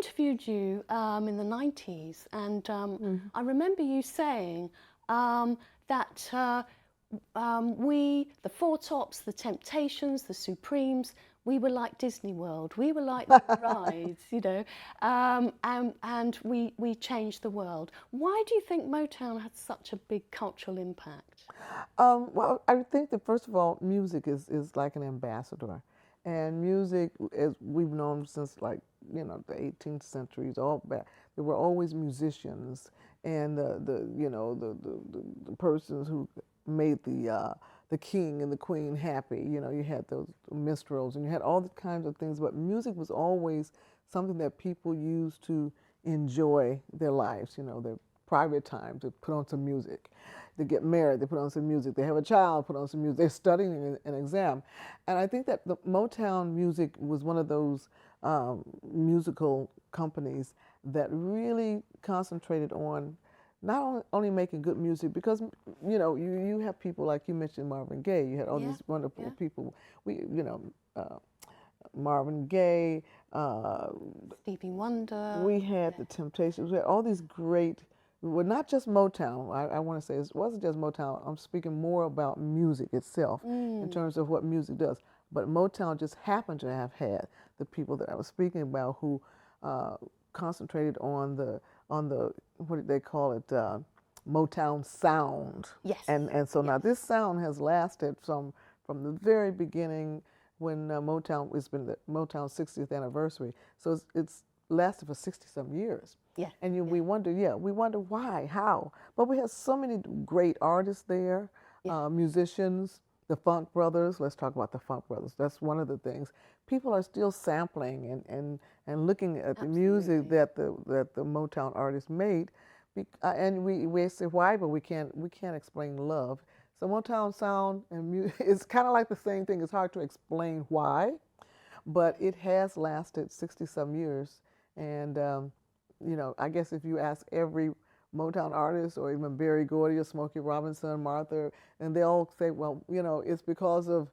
interviewed you in the 90s, and I remember you saying that we, the Four Tops, the Temptations, the Supremes, we were like Disney World. We were like the rides, you know, and we changed the world. Why do you think Motown had such a big cultural impact? Well, I think that first of all, music is like an ambassador, and music, as we've known since like the 18th centuries, all back, there were always musicians, and the persons who made the king and the queen happy. You know, you had those minstrels, and you had all the kinds of things, but music was always something that people used to enjoy their lives. You know, their private time to put on some music. They get married, they put on some music. They have a child, put on some music. They're studying an exam. And I think that the Motown music was one of those musical companies that really concentrated on not only making good music, because you have people like you mentioned Marvin Gaye. You had all these wonderful people. Marvin Gaye, Stevie Wonder. we had the Temptations. We had all these great. Well, not just Motown. I want to say it wasn't just Motown. I'm speaking more about music itself in terms of what music does. But Motown just happened to have had the people that I was speaking about who concentrated on the what did they call it, Motown sound. Yes. And so now this sound has lasted from the very beginning when Motown, it's been the Motown 60th anniversary. So it's lasted for 60-some years. Yeah. And we wonder why, how. But we have so many great artists there, musicians, the Funk Brothers. Let's talk about the Funk Brothers. That's one of the things. People are still sampling and looking at the music that the Motown artists made. And we say why, but we can't explain love. So Motown sound and music, it's kind of like the same thing. It's hard to explain why, but it has lasted 60-some years. And I guess if you ask every Motown artist, or even Berry Gordy or Smokey Robinson, Martha, and they all say, well, it's because of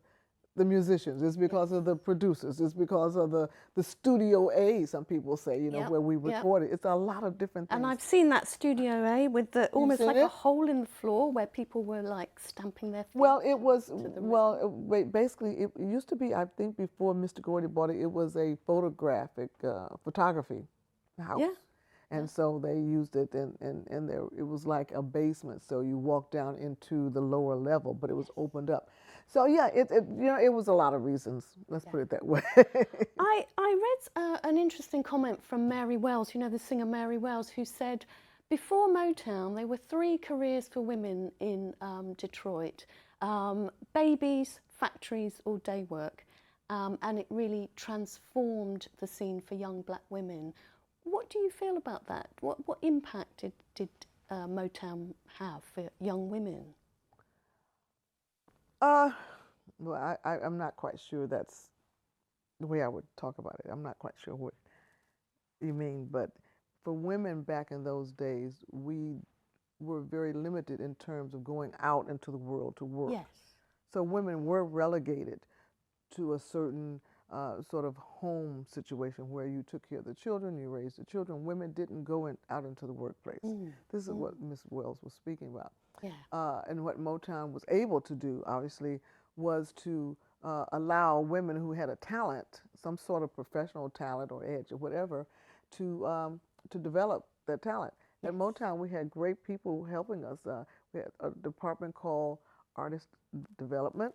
the musicians, it's because of the producers, it's because of the Studio A, some people say, where we recorded. It's a lot of different things. And I've seen that Studio A with the almost like a hole in the floor where people were like stamping their feet. Well, it was, basically, it used to be, I think before Mr. Gordy bought it, it was a photography house. Yeah. And so they used it, and there it was like a basement. So you walked down into the lower level, but it was opened up. So yeah, it was a lot of reasons. Let's put it that way. I read an interesting comment from Mary Wells, the singer Mary Wells, who said, before Motown, there were 3 careers for women in Detroit: babies, factories, or day work, and it really transformed the scene for young black women. What do you feel about that? What impact did Motown have for young women? Well, I'm not quite sure that's the way I would talk about it. I'm not quite sure what you mean, but for women back in those days, we were very limited in terms of going out into the world to work. Yes. So women were relegated to a certain sort of home situation where you took care of the children, you raised the children. Women didn't go out into the workplace. This is what Miss Wells was speaking about. Yeah. And what Motown was able to do, obviously, was to allow women who had a talent, some sort of professional talent or edge or whatever, to develop their talent. Yes. At Motown, we had great people helping us. We had a department called Artist Development.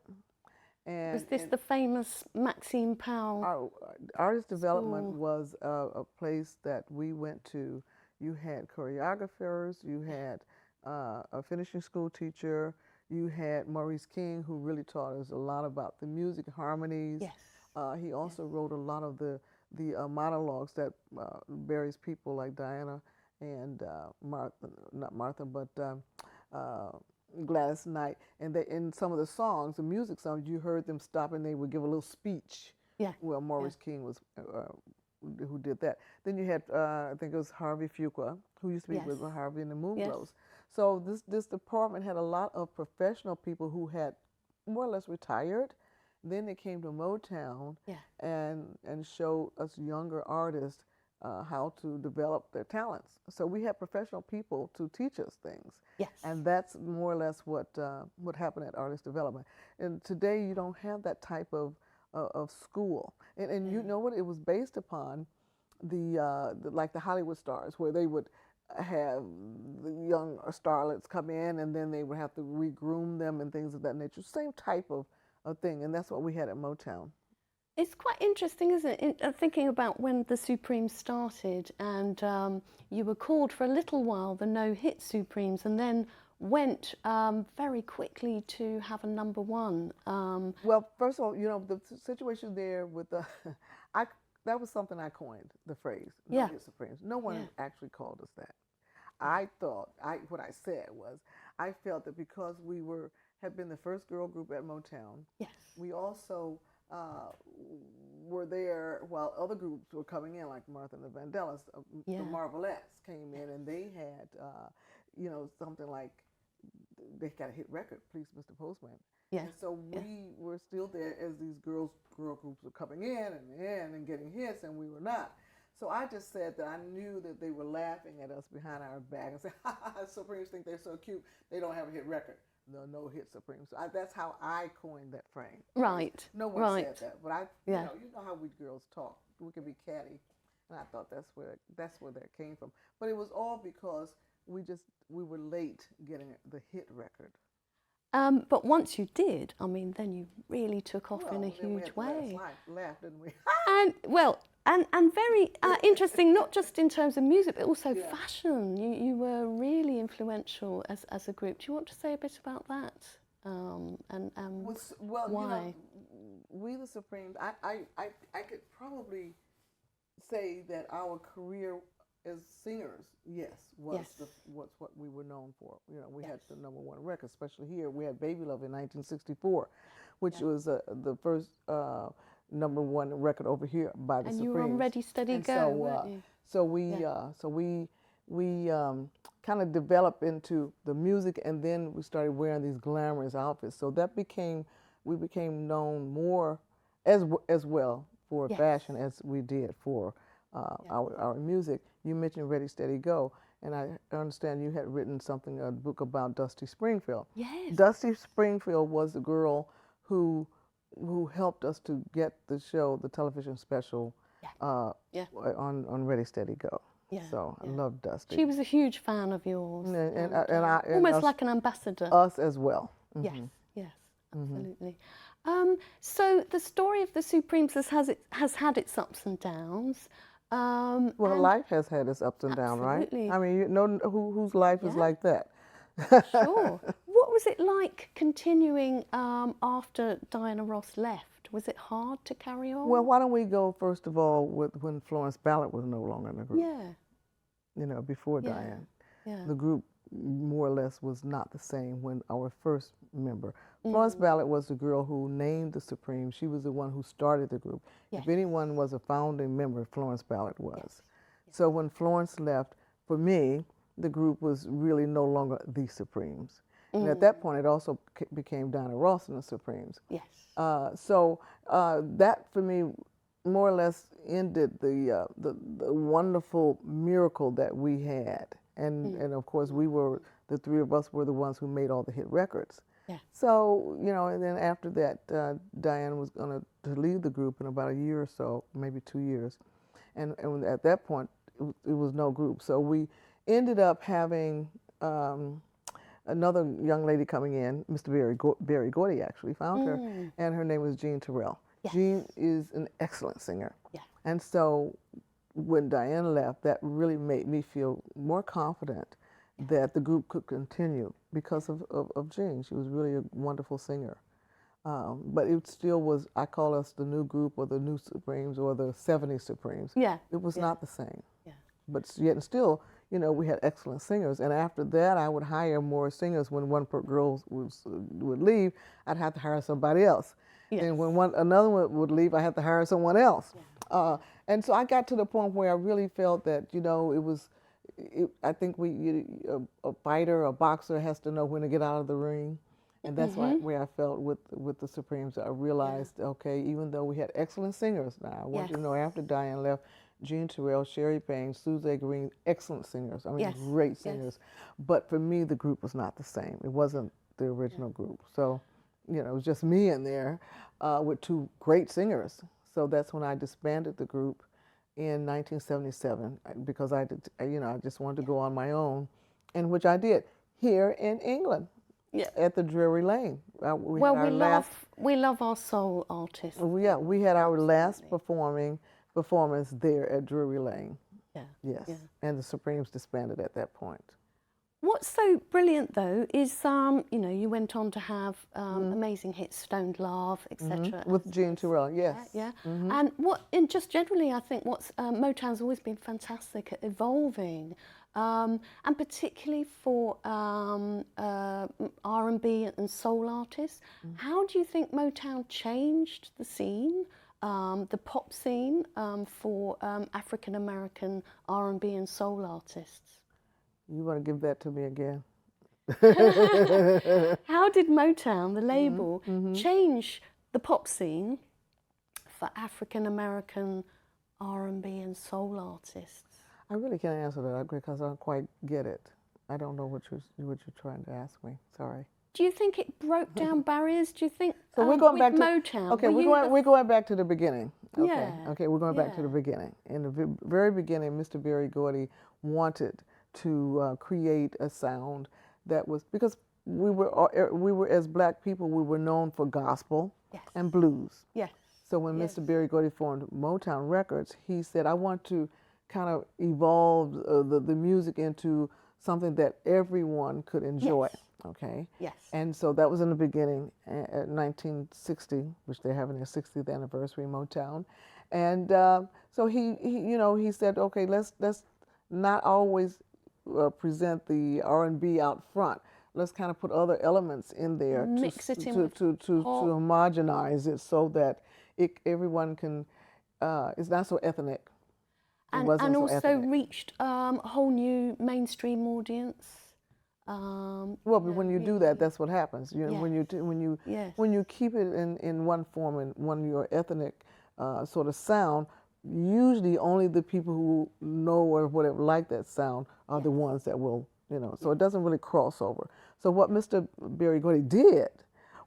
And, was this the famous Maxine Powell? Artist Development was a place that we went to. You had choreographers, you had a finishing school teacher, you had Maurice King, who really taught us a lot about the music, harmonies. Yes. He also wrote a lot of the monologues that various people like Diana and Gladys Knight, and in some of the songs, the music songs, you heard them stop and they would give a little speech. Yeah. Well, Maurice King was who did that. Then you had I think it was Harvey Fuqua, who used to be with Harvey and the Moonglows. So this department had a lot of professional people who had more or less retired. Then they came to Motown and showed us younger artists how to develop their talents. So we had professional people to teach us things. Yes. And that's more or less what happened at artist development. And today you don't have that type of school. And you know what? It was based upon like the Hollywood stars, where they would have the young starlets come in, and then they would have to regroom them and things of that nature. Same type of thing, and that's what we had at Motown. It's quite interesting, isn't it, thinking about when the Supremes started, and you were called for a little while the no-hit Supremes, and then went very quickly to have a #1. Well, first of all, the situation there with the, that was something I coined, the phrase, no-hit Supremes. No one actually called us that. I thought, what I said was, I felt that because we had been the first girl group at Motown, yes, we also were there while other groups were coming in, like Martha and the Vandellas. The Marvelettes came in, and they had, something like, they got a hit record, Please Mr. Postman. Yeah. And so we were still there as these girl groups were coming in and getting hits, and we were not. So I just said that I knew that they were laughing at us behind our back and said, "Ha ha, Supremes think they're so cute. They don't have a hit record. No hit Supremes." So that's how I coined that phrase. Right. No one said that, but you know how we girls talk. We can be catty, and I thought that's where that came from. But it was all because we were late getting the hit record. But once you did, I mean, then you really took off in a huge way. Laugh, didn't we? And very interesting, not just in terms of music, but also fashion. You were really influential as a group. Do you want to say a bit about that? Why? We the Supremes, I could probably say that our career as singers, was what we were known for. We had the #1 record, especially here. We had Baby Love in 1964, which was the first #1 record over here by the Supremes. And you were on Ready, Steady, Go, weren't you? So we kind of developed into the music, and then we started wearing these glamorous outfits. So that we became known more as well for fashion as we did for our music. You mentioned Ready, Steady, Go, and I understand you had written a book about Dusty Springfield. Yes. Dusty Springfield was the girl who helped us to get the television special on Ready, Steady, Go. Yeah. So I love Dusty. She was a huge fan of yours. And almost like an ambassador. Us as well. Mm-hmm. Yes, absolutely. So the story of the Supremes has had its ups and downs. Life has had its ups and downs, right? I mean, you know whose life is like that. Sure. What was it like continuing after Diana Ross left? Was it hard to carry on? Well, why don't we go first of all with when Florence Ballard was no longer in the group? Yeah. Before Diane. Yeah. The group more or less was not the same when our first member. Florence Ballard was the girl who named the Supremes. She was the one who started the group. Yes. If anyone was a founding member, Florence Ballard was. Yes. So when Florence left, for me, the group was really no longer the Supremes. And at that point, it also became Diana Ross and the Supremes. Yes. So that, for me, more or less ended the wonderful miracle that we had. And of course, the three of us were the ones who made all the hit records. Yeah. So, and then after that, Diane was going to leave the group in about a year or so, maybe 2 years. And at that point, it was no group. So we ended up having another young lady coming in, Mr. Berry Gordy actually found her, and her name was Jean Terrell. Yes. Jean is an excellent singer. Yeah. And so when Diane left, that really made me feel more confident that the group could continue because of Jean. She was really a wonderful singer. But it still was, I call us the new group or the new Supremes or the 70s Supremes. Yeah. It was not the same. Yeah. But yet and still, we had excellent singers. And after that, I would hire more singers. When one girl would leave, I'd have to hire somebody else. Yes. And when another one would leave, I had to hire someone else. Yeah. And so I got to the point where I really felt that, I think a fighter, a boxer has to know when to get out of the ring. And that's where I felt with the Supremes. I realized, okay, even though we had excellent singers now, I want you to know after Diane left, Jean Terrell, Sherry Payne, Suze Green, excellent singers. I mean, Yes, great yes. singers. But for me, the group was not the same. It wasn't the original group. So, you know, it was just me in there with two great singers. So that's when I disbanded the group in 1977 because I did, you know, I just wanted to go on my own, and which I did here in England. Yeah. At the Drury Lane. We love our soul artists. We had our last performance there at Drury Lane. Yeah. Yes. Yeah. And the Supremes disbanded at that point. What's so brilliant though is you know, you went on to have amazing hits, Stoned Love, etc. With Jean Terrell, yes. Yeah. And just generally, I think Motown's always been fantastic at evolving. And particularly for R&B and soul artists. How do you think Motown changed the scene, the pop scene, for African American R&B and soul artists? You want to give that to me again? How did Motown, the label, change the pop scene for African American R&B and soul artists? I really can't answer that because I don't quite get it. I don't know what you're trying to ask me. Sorry. Do you think it broke down barriers? Do you think so? We're going back to Motown. Okay, we're going back to the beginning. Okay. Yeah. Okay, we're going back to the beginning. In the very beginning, Mr. Berry Gordy wanted to create a sound that was, because we were as black people, we were known for gospel and blues. Yes. So when Mr. Berry Gordy formed Motown Records, he said, I want to kind of evolve the music into something that everyone could enjoy. Yes. Okay. Yes. And so that was in the beginning, at 1960, which they're having their 60th anniversary in Motown, and so he said, okay, let's not always present the R&B out front. Let's kind of put other elements in there mix it in to homogenize it so that everyone can. It's not so ethnic. And also reached a whole new mainstream audience. Well, but when you do that, that's what happens. You know, when you keep it in one form and your ethnic sort of sound, usually only the people who know or whatever like that sound are the ones that will, you know. So it doesn't really cross over. So what Mr. Berry Gordy did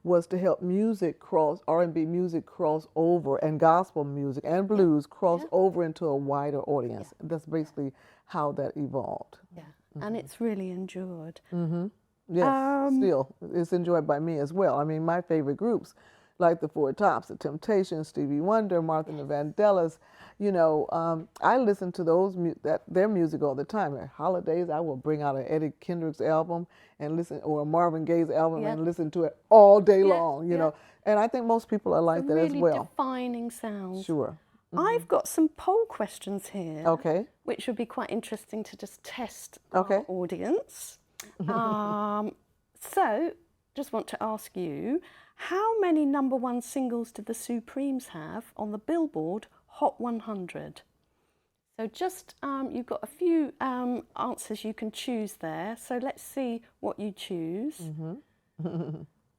was to help R&B music cross over, and gospel music and blues cross over into a wider audience. That's basically how that evolved. Yeah, and it's really endured. Yes, still, it's enjoyed by me as well. I mean, my favorite groups, like the Four Tops, the Temptations, Stevie Wonder, Martha and the Vandellas, you know, I listen to their music all the time. At holidays, I will bring out an Eddie Kendricks album and listen, or a Marvin Gaye's album and listen to it all day long, you know. And I think most people are like that as well. Really defining sound. Sure. I've got some poll questions here. Okay. Which would be quite interesting to just test our audience. So, just want to ask you, how many #1 singles did the Supremes have on the Billboard Hot 100? So just, you've got a few answers you can choose there. So let's see what you choose.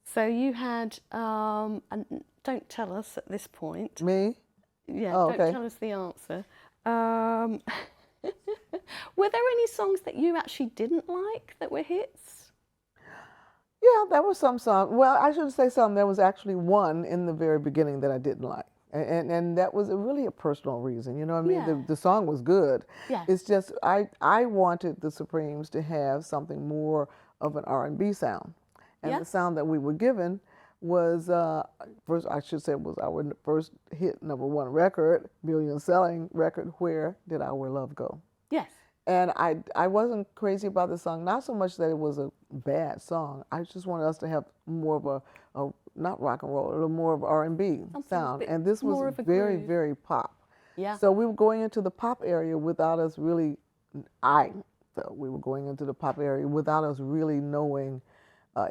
So you had, and don't tell us at this point. Me? Yeah, don't tell us the answer. Were there any songs that you actually didn't like that were hits? Yeah, there was some song. Well, I should say something. There was actually one in the very beginning that I didn't like. And that was really a personal reason, you know what I mean? Yeah. The song was good. Yeah. It's just I wanted the Supremes to have something more of an R&B sound. And the sound that we were given was, first I should say, was our first hit #1 record, million-selling record, Where Did Our Love Go? Yes. And I wasn't crazy about the song, not so much that it was a bad song. I just wanted us to have more of a not rock and roll, a little more of R&B sound. And this was very, very pop. Yeah. So we were going into the pop area without us really, we were going into the pop area without us really knowing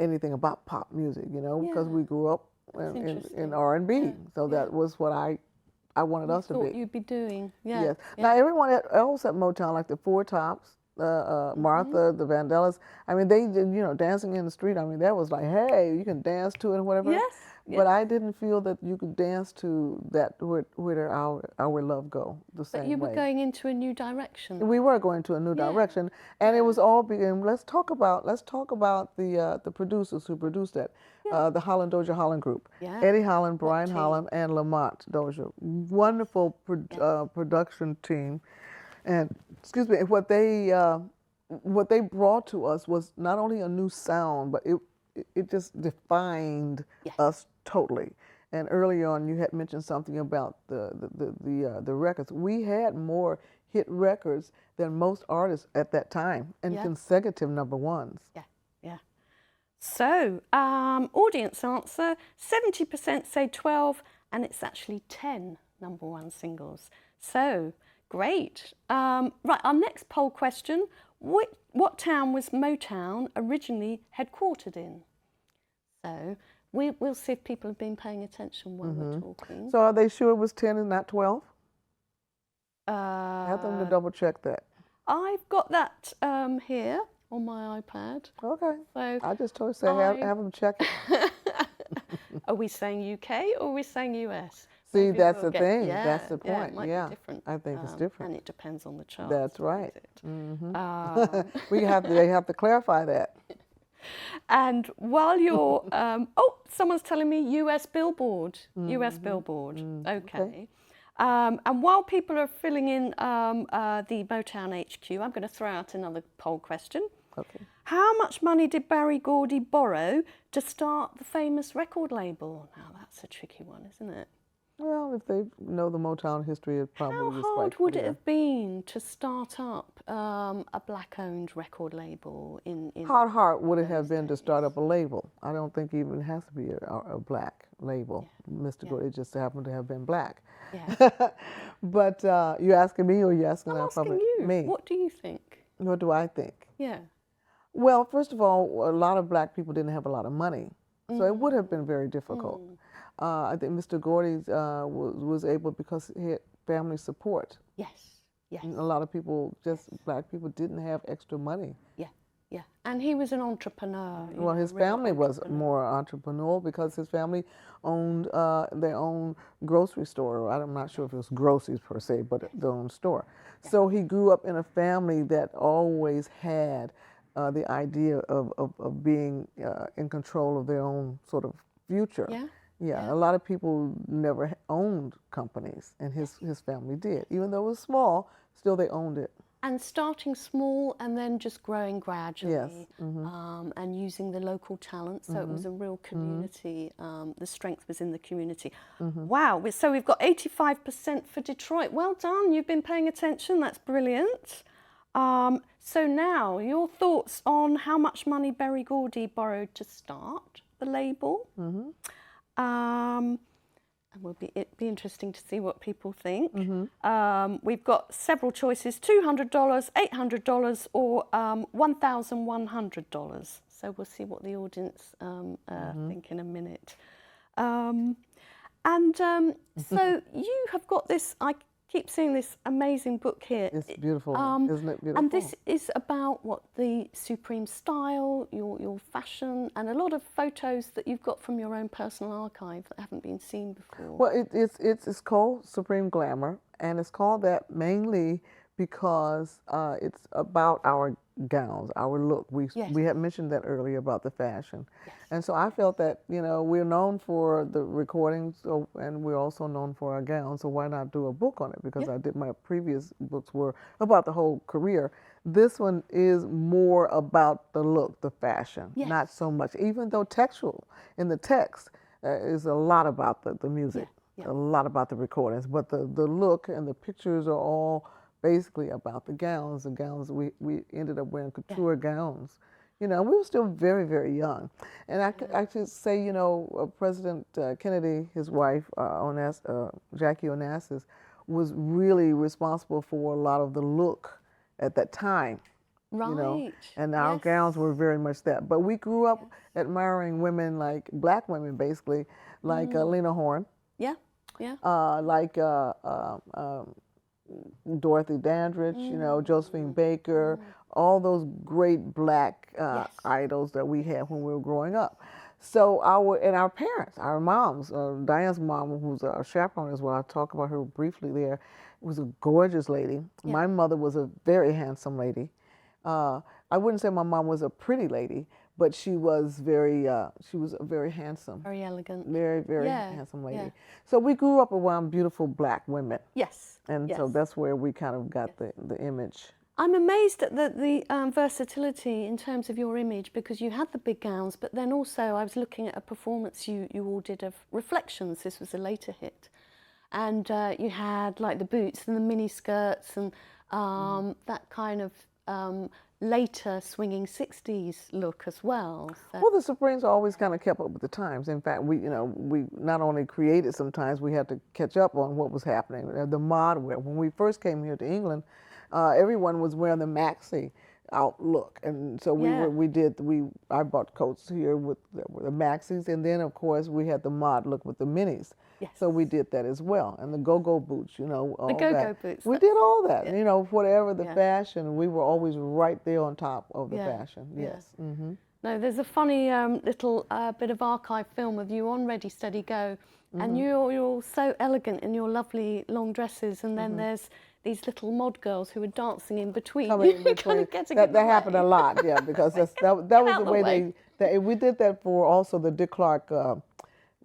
anything about pop music, you know, because we grew up in R&B. Yeah. So that was what I wanted us to be. Thought you'd be doing, Yes. Now everyone else at Motown, like the Four Tops, Martha, the Vandellas, I mean, they did, you know, dancing in the street. I mean, that was like, hey, you can dance to it and whatever. Yes. But I didn't feel that you could dance to that where our love go the same way. But you were going into a new direction. We were going to a new direction, and it was all being. Let's talk about the producers who produced that, the Holland Dozier Holland group, Eddie Holland, Brian Holland, and Lamont Dozier. Wonderful production team, and excuse me, what they brought to us was not only a new sound, but it just defined us totally. And earlier on, you had mentioned something about the records. We had more hit records than most artists at that time, and consecutive number ones. Yeah, yeah. So, audience answer: 70% say 12, and it's actually 10 number one singles. So, great. Right, our next poll question: what town was Motown originally headquartered in? So, we'll see if people have been paying attention while we're talking. So are they sure it was 10 and not 12? I have them to double check that. I've got that here on my iPad. Okay. So I just told you, have them check it. Are we saying UK or are we saying US? See, that's the thing. That's the point. Yeah, it might be different. I think it's different. And it depends on the chart. That's right. They have to clarify that. And while you're, someone's telling me US Billboard. US Billboard. Okay. And while people are filling in the Motown HQ, I'm going to throw out another poll question. Okay. How much money did Berry Gordy borrow to start the famous record label? Now that's a tricky one, isn't it? Well, if they know the Motown history, it probably How was hard quite would clear. it have been to start up a black-owned record label in How hard would it have been to start up a label? I don't think even it has to be a black label. Mr. Gordy just happened to have been black. Yeah. But you asking me or you asking I'm our asking public? you. Me. What do you think? What do I think? Yeah. Well, first of all, a lot of black people didn't have a lot of money, so it would have been very difficult. I think Mr. Gordy was able because he had family support. Yes. Yes. And a lot of people, black people, didn't have extra money. Yeah. Yeah. And he was an entrepreneur. Well, his family was more entrepreneurial because his family owned their own grocery store. I'm not sure if it was groceries per se, but their own store. Yeah. So he grew up in a family that always had the idea of being in control of their own sort of future. Yeah. Yeah, a lot of people never owned companies, and his family did. Even though it was small, still they owned it. And starting small and then just growing gradually. Yes. And using the local talent, so it was a real community. The strength was in the community. Wow, so we've got 85% for Detroit. Well done, you've been paying attention, that's brilliant. So now, your thoughts on how much money Berry Gordy borrowed to start the label. And it'd be interesting to see what people think. We've got several choices: $200, $800, or $1,100. So we'll see what the audience think in a minute. So you have got this. I keep seeing this amazing book here. It's beautiful, isn't it beautiful? And this is about what the supreme style, your fashion, and a lot of photos that you've got from your own personal archive that haven't been seen before. Well, it's called Supreme Glamour, and it's called that mainly because it's about our gowns, our look. We had mentioned that earlier about the fashion. And so I felt that, we're known for the recordings, and we're also known for our gowns, so why not do a book on it? Because my previous books were about the whole career. This one is more about the look, the fashion, not so much, even though textual in the text is a lot about the music, a lot about the recordings, but the look and the pictures are all basically about the gowns. The gowns, we ended up wearing couture gowns. We were still very, very young. And I could say, President Kennedy, his wife, Jackie Onassis, was really responsible for a lot of the look at that time. Right. And our gowns were very much that. But we grew up admiring women like black women, basically, like Lena Horne. Yeah, yeah. Like Dorothy Dandridge, Josephine Baker, all those great black idols that we had when we were growing up. So our parents, our moms, Diane's mom, who's a chaperone as well, I talk about her briefly there, was a gorgeous lady. Yeah. My mother was a very handsome lady. I wouldn't say my mom was a pretty lady, but she was a very handsome. Very elegant. Very, very Yeah, handsome lady. yeah. So we grew up around beautiful black women. Yes. And yes. so that's where we kind of got the image. I'm amazed at the versatility in terms of your image, because you had the big gowns, but then also I was looking at a performance you all did of Reflections. This was a later hit. And you had like the boots and the mini skirts and that kind of later swinging 60s look as well. So. Well, the Supremes always kind of kept up with the times. In fact, we not only created, sometimes we had to catch up on what was happening. The mod wear. When we first came here to England, everyone was wearing the maxi outlook, and so I bought coats here with the maxis, and then of course we had the mod look with the minis. Yes. So we did that as well, and the go-go boots, all the go-go boots. We did all that, yeah. Whatever the fashion, we were always right there on top of the fashion. Yes. Yeah. Mm-hmm. No, there's a funny little bit of archive film of you on Ready, Steady, Go, and you're all so elegant in your lovely long dresses, and then there's these little mod girls who are dancing in between. Kind of getting that happened a lot, yeah, because that was the way we did that for also the Dick Clark.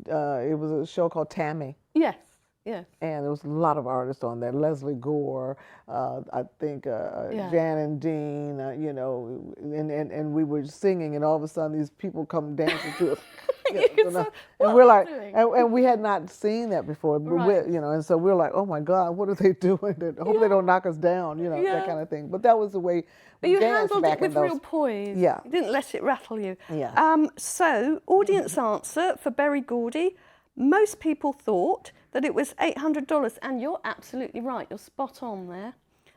It was a show called Tammy. Yes. Yes. And there was a lot of artists on there. Leslie Gore, I think Jan and Dean, and we were singing, and all of a sudden these people come dancing to us. And we're like, and we had not seen that before, but right. and so we're like, oh my God, what are they doing? I hope they don't knock us down, that kind of thing. But that was the way we danced back in those. But you handled it with real poise. Yeah. You didn't let it rattle you. Yeah. So, audience answer for Berry Gordy. Most people thought that it was $800, and you're absolutely right. You're spot on there.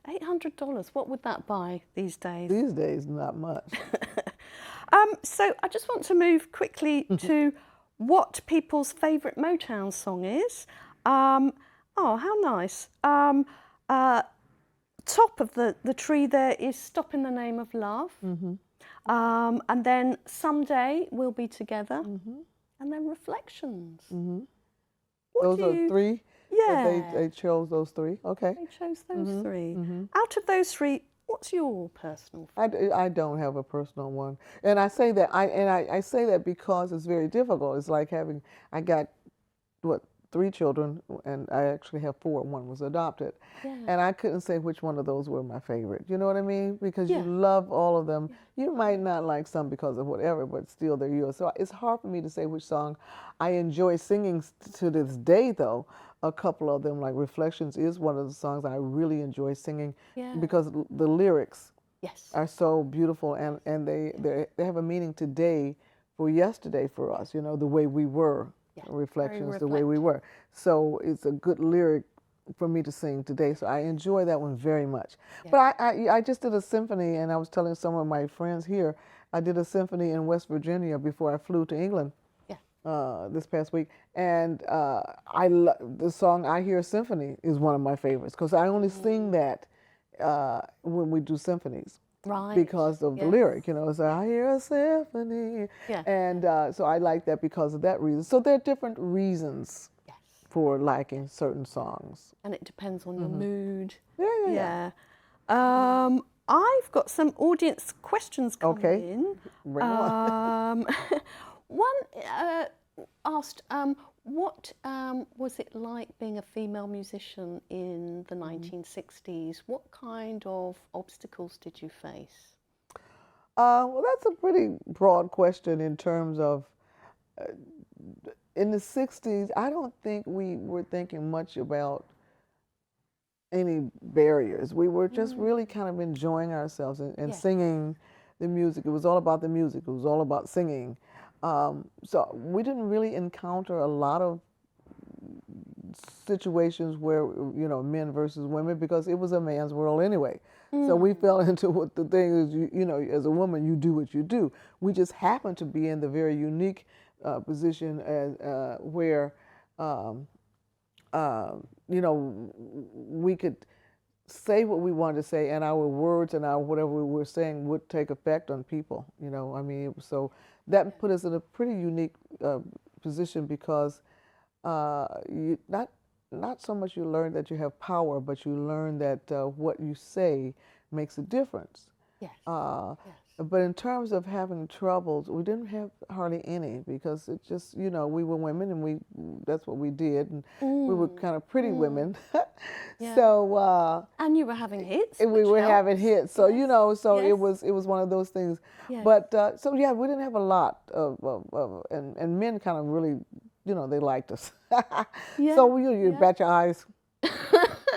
$800. What would that buy these days? These days, not much. So I just want to move quickly to what people's favourite Motown song is. Oh, how nice. Top of the tree there is "Stop in the Name of Love," and then "Someday We'll Be Together," and then "Reflections." Those are three? Yeah. They chose those three? Okay. They chose those three. Out of those three, what's your personal favorite? I don't have a personal one. And I say that I say that because it's very difficult. It's like I got, 3 children, and I actually have 4. One was adopted. Yeah. And I couldn't say which one of those were my favorite. You know what I mean? Because you love all of them. Yeah. You might not like some because of whatever, but still they're yours. So it's hard for me to say which song I enjoy singing to this day, though. A couple of them, like Reflections, is one of the songs I really enjoy singing because the lyrics are so beautiful, and they have a meaning today for yesterday for us, the way we were. Reflections, the way we were. So it's a good lyric for me to sing today. So I enjoy that one very much. Yeah. But I just did a symphony, and I was telling some of my friends here, I did a symphony in West Virginia before I flew to England this past week. And the song I Hear a Symphony is one of my favorites, because I only sing that when we do symphonies. Right. Because of the lyric, so I hear a symphony. Yeah. And so I like that because of that reason. So there are different reasons for liking certain songs. And it depends on your mood. Yeah. I've got some audience questions coming in. Bring on. One asked, what was it like being a female musician in the 1960s? What kind of obstacles did you face? Well, that's a pretty broad question in terms of, in the 60s, I don't think we were thinking much about any barriers. We were just really kind of enjoying ourselves and singing the music. It was all about the music. It was all about singing. So we didn't really encounter a lot of situations where, men versus women, because it was a man's world anyway. So we fell into what the thing is, as a woman, you do what you do. We just happened to be in the very unique position as, where, we could say what we wanted to say, and our words and our whatever we were saying would take effect on people. You know, I mean, so that put us in a pretty unique position because you not so much you learn that you have power, but you learn that what you say makes a difference. Yes. Yes. But in terms of having troubles, we didn't have hardly any because it just, you know, we were women and that's what we did. And we were kind of pretty women. Yeah. So, and you were having hits. we were having hits. So, you know, so Yes. it was one of those things. Yes. But, so yeah, we didn't have a lot and men kind of really, you know, they liked us. Yeah. So you bat your eyes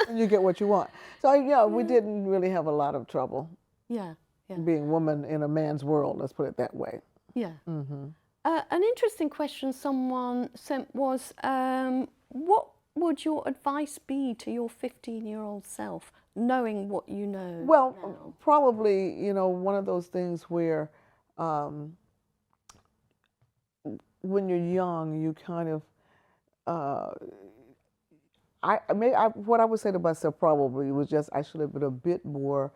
and you get what you want. So, yeah, we didn't really have a lot of trouble. Yeah. Yeah. Being woman in a man's world, let's put it that way. Yeah. Mm-hmm. An interesting question someone sent was, what would your advice be to your 15-year-old self, knowing what you know Well, now? probably, you know, one of those things where when you're young, you kind of, what I would say to myself probably was just I should have been a bit more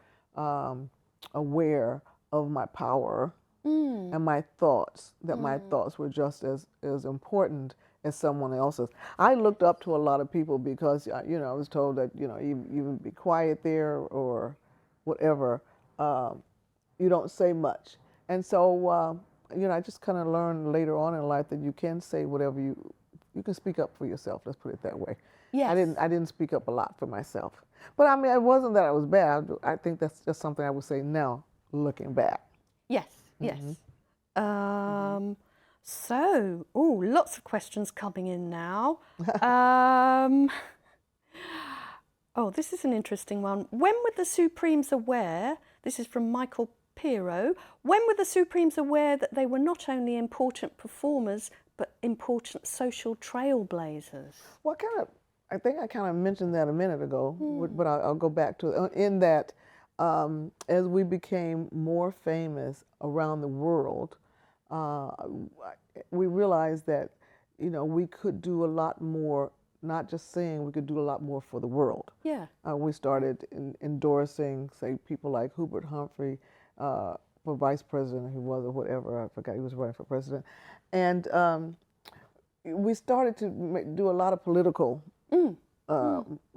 aware of my power and my thoughts, that my thoughts were just as important as someone else's. I looked up to a lot of people because, you know, I was told that, you know, you be quiet there or whatever. You don't say much. And so, you know, I just kind of learned later on in life that you can say whatever you can speak up for yourself, let's put it that way. Yes. I didn't speak up a lot for myself. But I mean, it wasn't that I was bad. I think that's just something I would say now, looking back. Yes, yes. So, lots of questions coming in now. This is an interesting one. When were the Supremes aware, this is from Michael Pero, when were the Supremes aware that they were not only important performers, but important social trailblazers? Well, I think I kind of mentioned that a minute ago, but I'll go back to it. In that, as we became more famous around the world, we realized that, you know, we could do a lot more, not just sing, we could do a lot more for the world. Yeah. We started endorsing, say, people like Hubert Humphrey for vice president, he was, or whatever, I forgot he was running for president. And we started to do a lot of political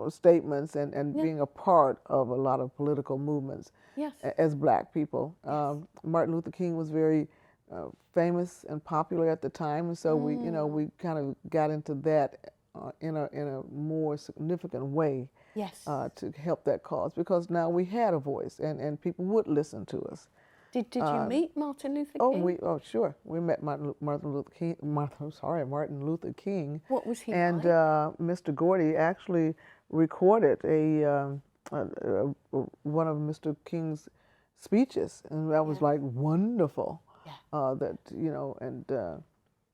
statements and being a part of a lot of political movements as black people. Martin Luther King was very famous and popular at the time, and so we, you know, we kind of got into that in a more significant way to help that cause, because now we had a voice and people would listen to us. Did you meet Martin Luther King? Sure. We met Martin Luther King. What was he and like? Mr. Gordy actually recorded one of Mr. King's speeches, and that was like wonderful. That, you know, and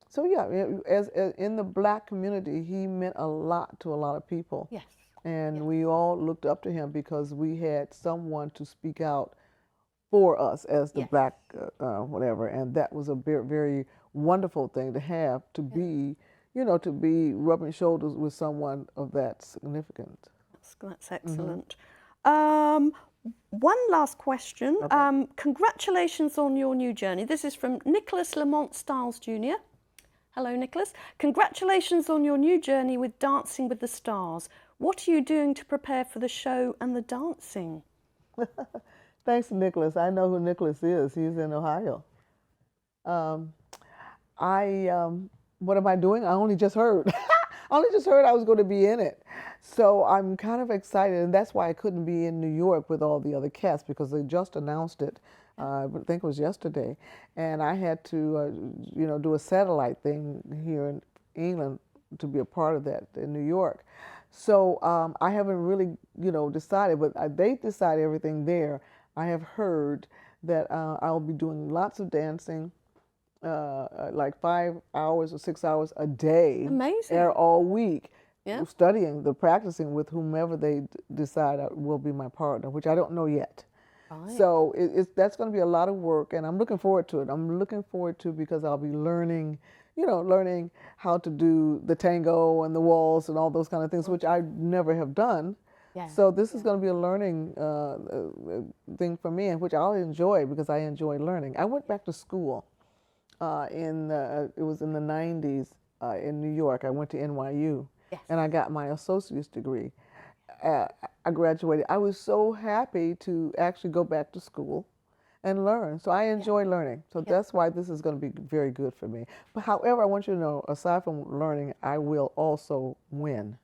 so yeah, as in the black community, he meant a lot to a lot of people. Yes. And we all looked up to him because we had someone to speak out for us as the black whatever, and that was a very, very wonderful thing to have, to be, you know, to be rubbing shoulders with someone of that significance. That's excellent. One last question. Okay. Congratulations on your new journey. This is from Nicholas Lamont Stiles Jr. Hello, Nicholas. Congratulations on your new journey with Dancing with the Stars. What are you doing to prepare for the show and the dancing? Thanks, Nicholas. I know who Nicholas is. He's in Ohio. What am I doing? I only just heard. I only just heard I was going to be in it. So I'm kind of excited, and that's why I couldn't be in New York with all the other cast, because they just announced it. I think it was yesterday. And I had to, you know, do a satellite thing here in England to be a part of that in New York. So I haven't really, you know, decided, but they decide everything there. I have heard that I'll be doing lots of dancing, like 5 hours or 6 hours a day. Amazing. All week. Yeah. Studying, practicing with whomever they decide will be my partner, which I don't know yet. Right. So that's going to be a lot of work, and I'm looking forward to it. I'm looking forward to, because I'll be learning, you know, learning how to do the tango and the waltz and all those kind of things, which I never have done. Yeah. So this is going to be a learning thing for me, and which I'll enjoy because I enjoy learning. I went back to school it was in the 90s in New York. I went to NYU, Yes. and I got my associate's degree. I graduated. I was so happy to actually go back to school and learn. So I enjoy learning. So that's why this is going to be very good for me. But however, I want you to know, aside from learning, I will also win.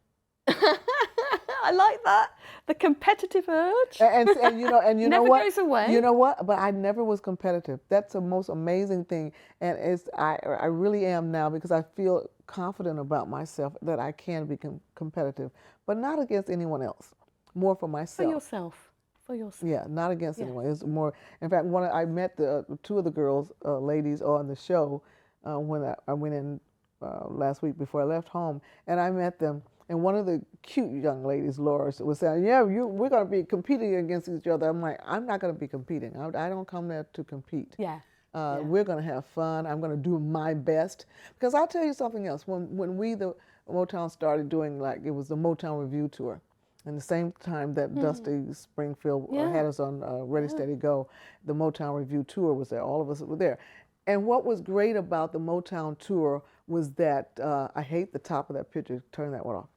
I like that. The competitive urge. And you know Never what? goes away. You know what? But I never was competitive. That's the most amazing thing. And I really am now because I feel confident about myself that I can be competitive, but not against anyone else. More for myself. For yourself. For yourself. Yeah, not against anyone. It's more. In fact, I met the two of the girls, ladies, on the show when I went in last week before I left home, and I met them. And one of the cute young ladies, Laura, was saying, "Yeah, we're going to be competing against each other." I'm like, "I'm not going to be competing. I don't come there to compete. Yeah. We're going to have fun. I'm going to do my best." Because I'll tell you something else. When we, the Motown, started doing, like, it was the Motown Review Tour, and the same time that Dusty Springfield had us on Ready, Steady, Go, the Motown Review Tour was there. All of us were there. And what was great about the Motown Tour was that, I hate the top of that picture. Turn that one off.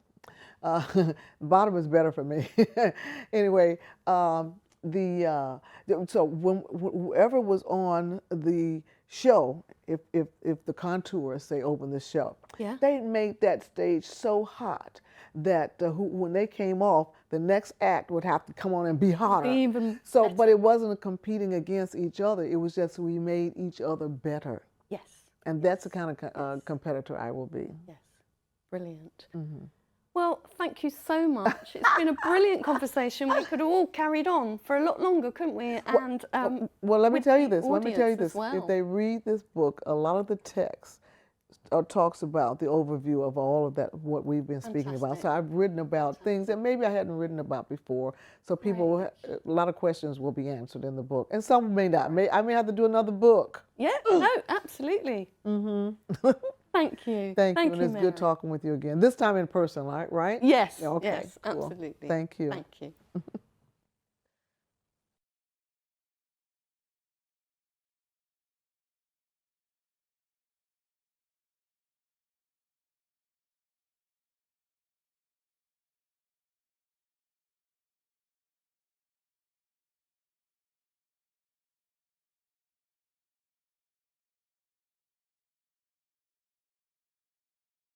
The bottom is better for me. Anyway, so whoever was on the show, if the contours say open the show, they made that stage so hot that when they came off, the next act would have to come on and be hotter. But it wasn't competing against each other. It was just we made each other better. Yes. And that's the kind of competitor I will be. Yes. Brilliant. Well, thank you so much. It's been a brilliant conversation. We could have all carried on for a lot longer, couldn't we? And well, let me tell you this. Let me tell you this. Well. If they read this book, a lot of the text talks about the overview of all of that, what we've been speaking about. So I've written about things that maybe I hadn't written about before. So people, a lot of questions will be answered in the book, and some may not. I may have to do another book. Yeah. No. Absolutely. Thank you. Thank you, and it's Mary. good talking with you again. This time in person, right? Yes. Okay. Yes. Cool. Absolutely. Thank you. Thank you.